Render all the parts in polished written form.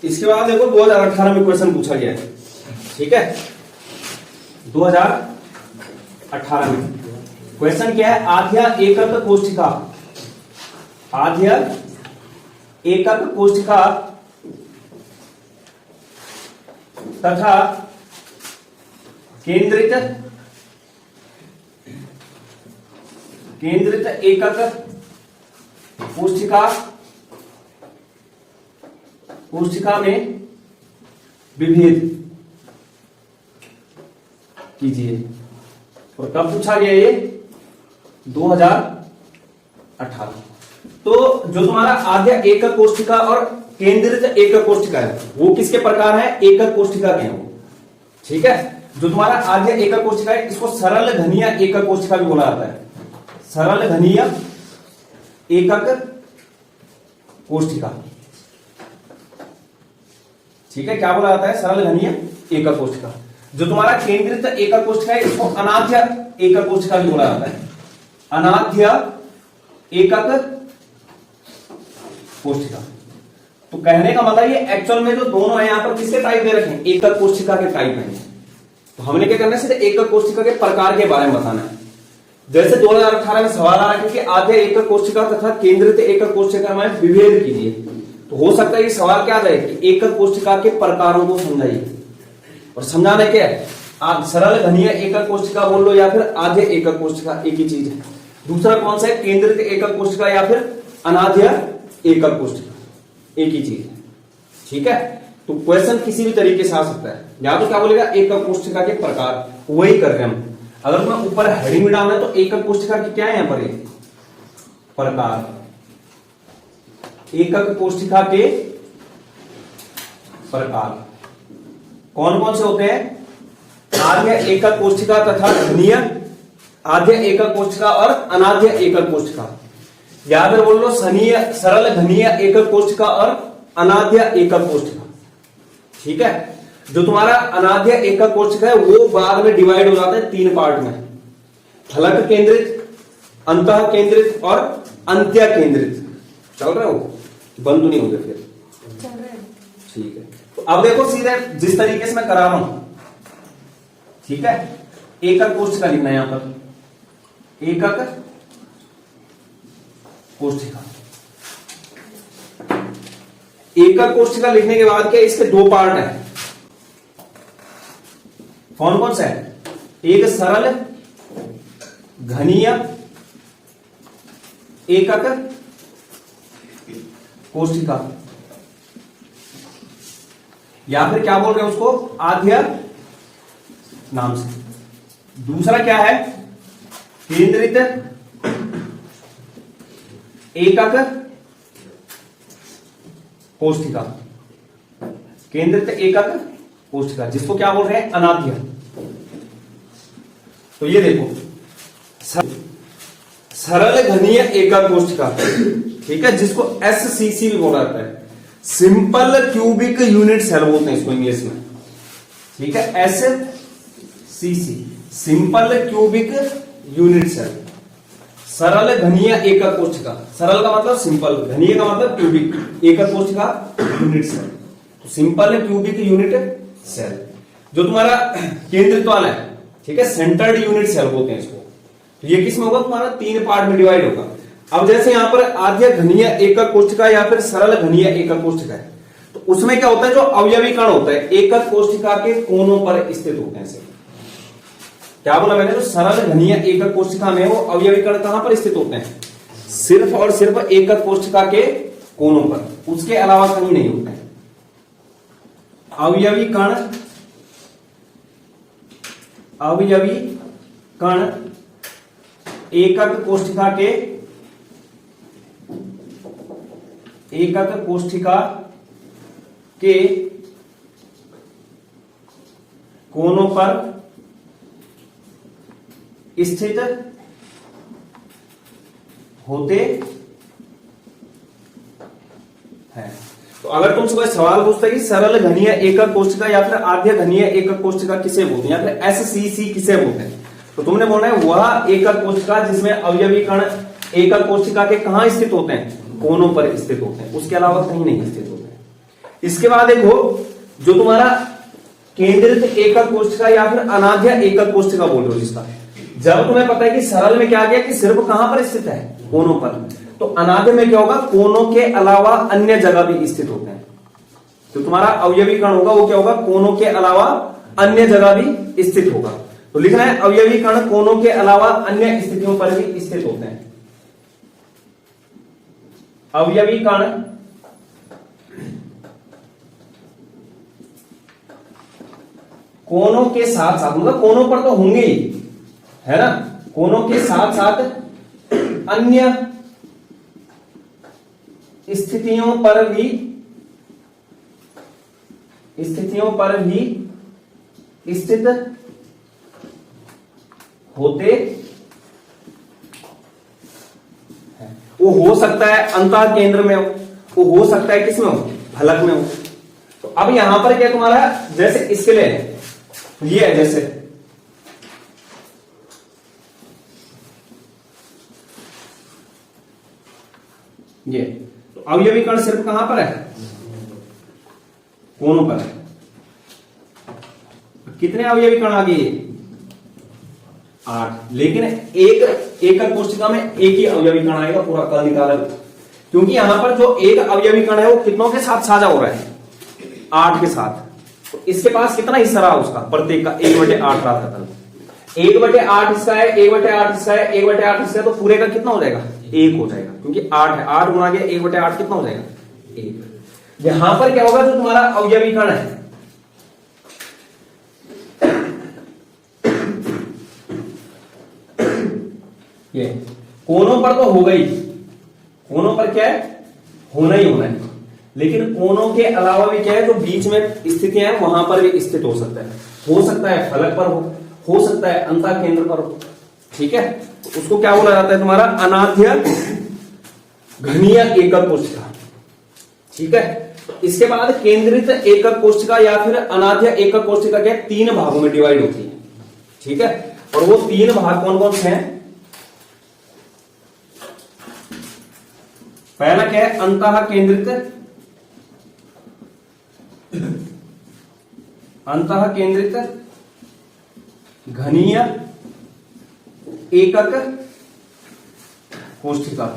इसके बाद देखो 2018 में क्वेश्चन पूछा गया है, ठीक है। 2018 में क्वेश्चन क्या है, आध्या एकक कोष्ठिका, आध्या एकक कोष्ठिका तथा केंद्रित एकक कोष्ठिका में विभेद कीजिए। और कब पूछा गया ये? 2018। तो जो तुम्हारा आध्या एकक कोष्ठिका और केंद्रित एकक कोष्ठिका है वो किसके प्रकार है? एकक कोष्ठिका के हैं वो, ठीक है। जो तुम्हारा आध्या एकक कोष्ठिका है इसको सरल घनीय एकक कोष्ठिका भी बोला जाता है, सरल घनीय एकक कोष्ठिका, ठीक है। क्या बोला जाता है? सरल घनीय एकक कोष्ठिका। जो तुम्हारा केंद्रित एकक कोष्ठिका है इसको अनाध्य एकक कोष्ठिका भी बोला जाता है, अनाध्य एकक कोष्ठिका। तो कहने का मतलब ये एक्चुअल में जो दोनों है यहां पर किसके टाइप दे रखे हैं? एकक कोष्ठिका के टाइप है। तो हमने क्या करना है? सीधे एकक कोष्ठिका के प्रकार के बारे में बताना है। जैसे 2018 में सवाल आ रहा है कि आध्या एकक कोष्ठिका तथा केंद्रित एकक कोष्ठिका में विभेद कीजिए। तो हो सकता है कि सवाल क्या रहे कि एकक कोष्ठिका के प्रकारों को समझाइए। और समझाने क्या है? आप सरल घनीय एकक कोष्ठिका बोल लो या फिर आध्य एकक कोष्ठिका, एक ही चीज है। दूसरा कौन सा है? केंद्रित एकक कोष्ठिका या फिर अनाध्य एकक कोष्ठिका, एक ही चीज है, ठीक है। तो क्वेश्चन किसी भी तरीके से आ सकता है। या तो क्या बोलेगा? एकक कोष्ठिका के प्रकार, वही कर रहे हैं हम। अगर तुम्हें ऊपर हेडिंग में डालना है तो एकक कोष्ठिका की क्या है यहां पर? प्रकार, एकक कोष्ठिका के प्रकार कौन कौन से होते हैं? आध्य एकक कोष्ठिका तथा घनीय, आध्य एकक कोष्ठिका और अनाध्य एकक कोष्ठिका। या फिर बोल लो सरल घनीय एकक कोष्ठिका और अनाध्य एकक कोष्ठिका, ठीक है। जो तुम्हारा अनाध्य एकक कोष्ठिका है वो बाद में डिवाइड हो जाता है 3 पार्ट में, फलक केंद्रित, अंतः केंद्रित और अंत्य केंद्रित। चल रहे हो? बंद तो नहीं हो गए फिर? ठीक है। तो अब देखो सीधे जिस तरीके से मैं करा रहा हूं, ठीक है। एकक कोष्ठिका लिखना है यहां पर, एकक कोष्ठिका। एकक कोष्ठिका लिखने के बाद क्या इसके 2 पार्ट हैं। कौन कौन सा है? एक सरल घनीय एकक कोष्ठिका, या फिर क्या बोल रहे हैं उसको? आध्य नाम से। दूसरा क्या है? केंद्रित एकक कोष्ठिका, केंद्रित एकक कोष्ठिका, जिसको क्या बोल रहे हैं? अनाध्य। तो ये देखो सरल घनीय एकक कोष्ठिका, ठीक है, जिसको SCC भी बोला जाता है, सिंपल क्यूबिक यूनिट सेल बोलते हैं इसको इंग्लिश में, ठीक है। SCC, simple cubic unit cell, सरल घनीय एकक कोष्ठिका। सरल का मतलब सिंपल, घनीय का मतलब क्यूबिक, एकक कोष्ठिका यूनिट सेल। तो सिंपल क्यूबिक यूनिट सेल। जो तुम्हारा केंद्रित वाला है, ठीक है, सेंटर्ड यूनिट सेल बोलते हैं इसको। तो ये किसमें होगा? तुम्हारा 3 पार्ट में डिवाइड होगा। अब जैसे यहां पर आध्य घनीय एकक कोष्ठिका या फिर सरल घनीय एकक कोष्ठिका है, तो उसमें क्या होता है? जो अवयवी कण होता है एकक कोष्ठिका के कोनों पर स्थित होते हैं। क्या बोला मैंने? जो सरल घनीय एकक कोष्ठिका में वो अवयवी कण कहां पर स्थित होते हैं? सिर्फ और सिर्फ एकक कोष्ठिका के कोनों पर, उसके अलावा कहीं नहीं होते हैं। अवयवी कण एकक कोष्ठिका के कोनों पर स्थित होते हैं। तो अगर तुमसे कोई सवाल पूछता है कि सरल घनीय एकक कोष्ठिका या फिर आध्य घनीय एकक कोष्ठिका किसे बोलते हैं या फिर SCC किसे बोलते हैं, तो तुमने बोलना है वह एकक कोष्ठिका जिसमें अवयवी कण एकक कोष्ठिका के कहां स्थित होते हैं? कोनों पर स्थित होते हैं, उसके अलावा कहीं नहीं स्थित होते हैं। इसके बाद देखो जो तुम्हारा केंद्रित एकक कोष्ठिका या फिर अनाध्या एकक कोष्ठिका बोल रहे हो जिसका, जब तुम्हें पता है कि सरल में क्या गया कि सिर्फ कहां पर स्थित है, कोनों पर, तो अनाध्या में क्या होगा, कोनों के अलावा अन्य जगह भी स्थित होते हैं। तो तुम्हारा अवयवी कण होगा वो क्या होगा, कोनों के अलावा अन्य जगह भी स्थित होगा। तो लिखना है अवयवी कण कोनों के अलावा अन्य स्थितियों पर भी स्थित होते हैं। अवयवी कण कोनों के साथ साथ, मतलब कोनों पर तो होंगे ही, है ना, कोनों के साथ साथ अन्य स्थितियों पर भी स्थित होते हैं। वो हो सकता है अंतः केंद्र में हो, वो हो सकता है किसमें हो, फलक में हो। तो अब यहां पर क्या तुम्हारा, जैसे इसके लिए ये है, जैसे ये, तो अवयवी कण सिर्फ कहां पर है, कोनों पर है। कितने अवयवी कण आ गए, 8। लेकिन एक एकक कोष्ठिका में एक ही अवयवी कण आएगा, पूरा कल निकाला, क्योंकि यहां पर जो एक अवयवी कण है वो कितनों के साथ साझा हो रहा है, 8 के साथ। तो इसके पास कितना हिस्सा रहा उसका, प्रत्येक का 1/8 रहा था। 1/8 हिस्सा है, 1/8 हिस्सा है, 1/8 हिस्सा है, तो पूरे का कितना हो जाएगा, 1 हो जाएगा, क्योंकि 8 है, 8 गुणा के 1/8 कितना हो जाएगा, 1। यहां पर क्या होगा, जो तुम्हारा अवयवी कण है, ये कोनों पर तो होगा ही, कोनों पर क्या है, होना ही होना है, लेकिन कोनों के अलावा भी क्या है, जो बीच में स्थितियां हैं वहां पर भी स्थित हो सकता है फलक पर हो सकता है अंतः केंद्र पर हो। ठीक है, तो उसको क्या बोला जाता है, तुम्हारा अनाध्या घनीय एकक कोष्ठिका। ठीक है, तो इसके बाद केंद्रित एकक कोष्ठिका या फिर अनाध्या एकक कोष्ठिका क्या 3 भागों में डिवाइड होती है। ठीक है, और वो 3 भाग कौन कौन से हैं, पहला क्या है, अंतः केंद्रित घनीय एकक कोष्ठिका,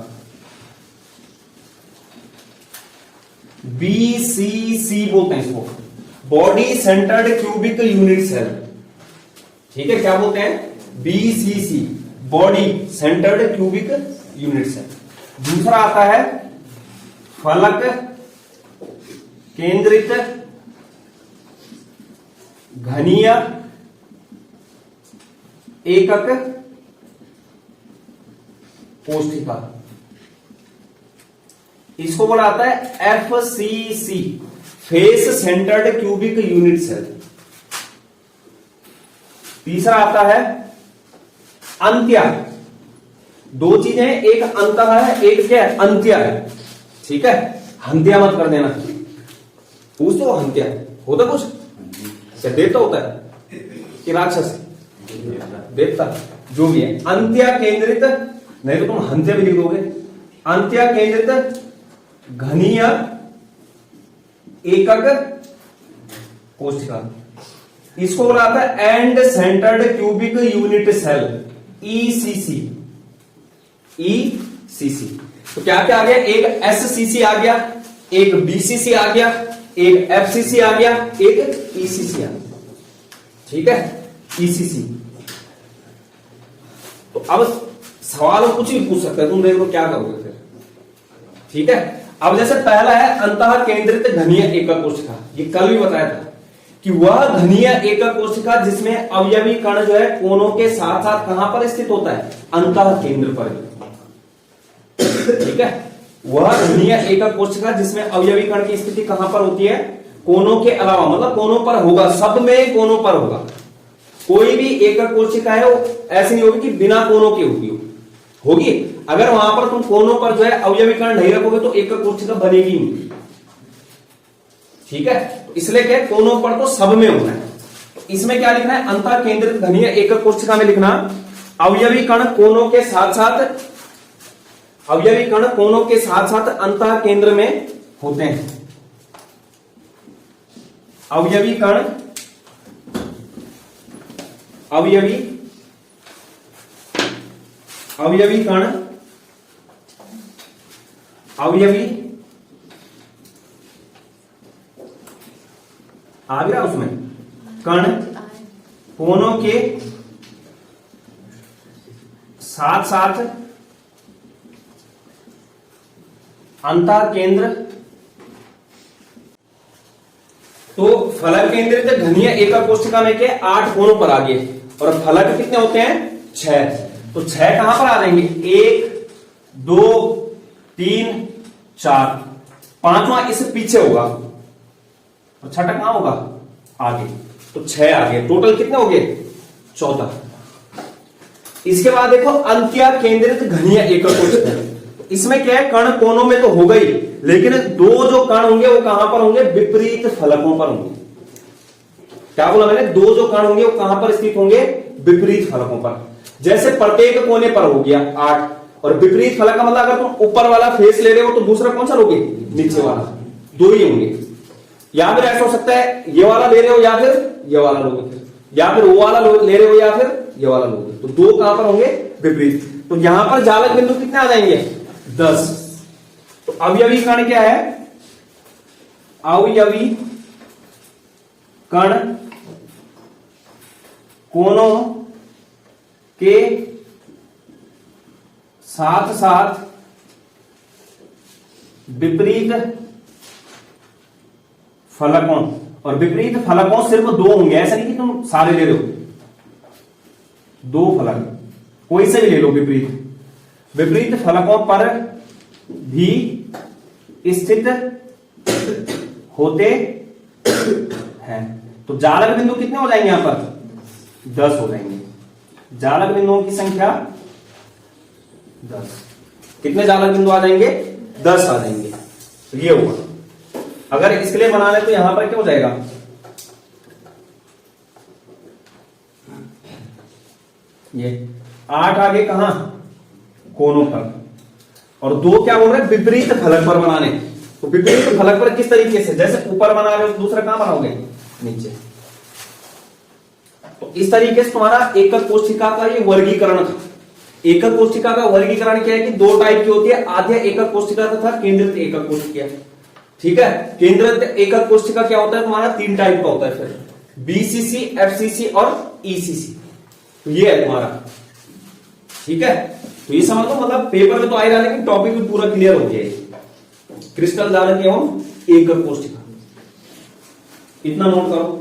BCC बोलते हैं इसको, body centred cubic unit cell. ठीक है, क्या बोलते हैं, BCC, body centred cubic unit cell. दूसरा आता है फलक केंद्रित घनीय एकक कोष्ठिका, इसको बोला जाता है FCC, face centred cubic unit cell. तीसरा आता है अंत्य, 2 चीजें, एक अंतः है, एक क्या है, अंत्य है। ठीक है, हंत्या मत कर देना, पूछ तो हंत्या होता कुछ, क्या देवता होता है कि राक्षस, देवता, जो भी है, अंत्य केंद्रित, नहीं तो तुम हंत्या भी लिख दोगे, अंत्य केंद्रित घनीय एकक कोष्ठिका, इसको बोला जाता है end centred cubic unit cell, ECC। तो क्या क्या आ गया, एक SCC आ गया, एक BCC आ गया, एक FCC आ गया, एक ECC आ गया। ठीक है, ECC। तो अब सवाल कुछ भी पूछ सकते हैं, तुम देखो क्या करोगे फिर। ठीक है, अब जैसे पहला है अंतः केंद्रित घनीय एकक कोष्ठिका, ये कल भी बताया था कि वह घनीय एकक कोष्ठिका जिसमें अवयवी कण जो है कोनों के साथ साथ कहां पर स्थित होता है, अंतः केंद्र पर। ठीक है, वह घनीय एकक कोष्ठिका जिसमें अवयवी कण की स्थिति कहां पर होती है, कोनों के अलावा, मतलब कोनों पर होगा, सब में कोनों पर होगा। कोई भी एकक कोशिका है वो ऐसी नहीं होगी कि बिना कोनों की होगी। अगर वहां पर तुम कोनों पर जो है अवयवी कण नहीं रखोगे तो एकक कोशिका बनेगी नहीं। ठीक है, तो इसलिए क्या कोनों पर तो सब में होना है। तो इसमें क्या लिखना है, अंतः केंद्रित घनीय एकक कोशिका में लिखना अवयवी कण कोनों के साथ साथ अंतः केंद्र में होते हैं। अवयवी कण, अवयवी अवयवी कण, अवयवी आ गया उसमें कण कोनों के साथ साथ अंतः केंद्र। तो फलक केंद्रित घनीय एकक कोशिका में के 8 कोनों पर आ गए और फलक कितने होते हैं 6। तो 6 कहां पर आ जाएंगे 1 2 3 4, पांचवा इससे पीछे होगा और छठा कहां होगा आगे। तो 6 आ गए, टोटल कितने हो गए 14। इसके बाद देखो अंत्य केंद्रित घनीय एकक कोशिका, इसमें क्या है कण कोनों में तो हो गई, लेकिन 2 जो कण होंगे वो कहां पर होंगे विपरीत फलकों पर होंगे। क्या बोला मैंने 2 जो कण होंगे वो कहां पर स्थित होंगे विपरीत फलकों पर। जैसे प्रत्येक कोने पर हो गया 8 और विपरीत फलक का मतलब अगर तुम ऊपर वाला फेस ले रहे हो तो दूसरा कौन सा लोगे नीचे वाला, 2 ही होंगे। या फिर ऐसा हो सकता है ये वाला ले रहे हो या फिर ये वाला लोगे, या फिर वो वाला ले रहे हो या फिर ये वाला लोगे। तो 2 कहां पर होंगे विपरीत। तो यहां पर जालक बिंदु कितने आ जाएंगे 10। तो अवयवी कण क्या है, अवयवी कण कोनों के साथ साथ विपरीत फलकों, और विपरीत फलकों सिर्फ 2 होंगे, ऐसा नहीं कि तुम सारे ले लो, 2 फलक कोई से भी ले लो विपरीत फलकों पर भी स्थित होते हैं। तो जालक बिंदु कितने हो जाएंगे यहां पर 10 हो जाएंगे। जालक बिंदुओं की संख्या 10। कितने जालक बिंदु आ जाएंगे 10 आ जाएंगे। तो ये होगा, अगर इसके लिए बना ले तो यहां पर क्या हो जाएगा ये 8 आगे कहां कोनों पर, और 2 क्या बोल रहे हैं विपरीत फलक पर बनाने। तो विपरीत फलक पर किस तरीके से, जैसे ऊपर बना रहे हो दूसरा कहां बनाओगे नीचे। तो इस तरीके से तुम्हारा एकक कोशिका का ये वर्गीकरण था। एकक कोशिका का वर्गीकरण क्या है कि 2 टाइप की होती है, आद्य एकक कोशिका तथा केंद्रित एकक कोशिका। ठीक है, केंद्रित एकक कोशिका क्या होता है तुम्हारा 3 टाइप का होता है, फिर बीसीसी, एफसीसी और ईसीसी। तो ये है तुम्हारा। ठीक है, तो ये समझ लो, मतलब पेपर में तो आएगा लेकिन टॉपिक भी पूरा क्लियर हो गया। क्रिस्टल जालक एवं एकक कोशिका, इतना नोट करो।